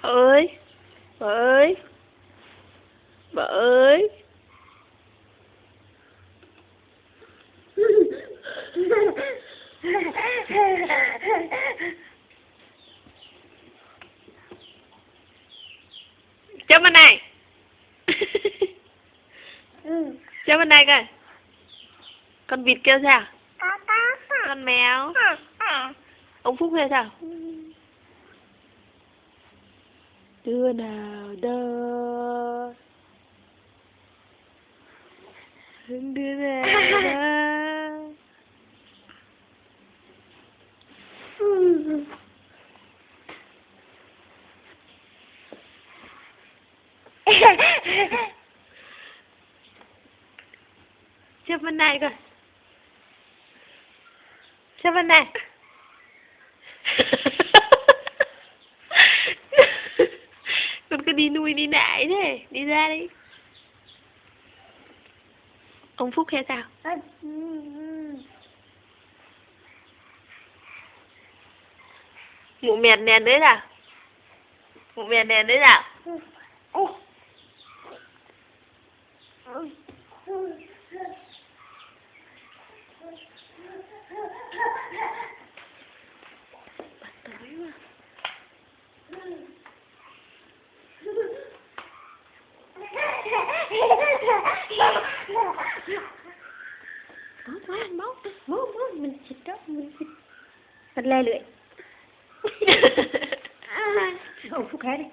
เอ้ยเอ้ยบ่เอ้ยchấm bên này chấm bên này coi con vịt kêu sao con mèo ông Phúc kêu sao đưa nào đưa đưa nào chép bên này coi chép bên này con cứ đi nuôi đi nại thế đi ra đi ông Phúc hay sao ngủ mèn nèn đấy nào ngủ mèn nèn đấy nào máu mình xịt đó mình xịt thật le lưỡi ông Phúc hết đi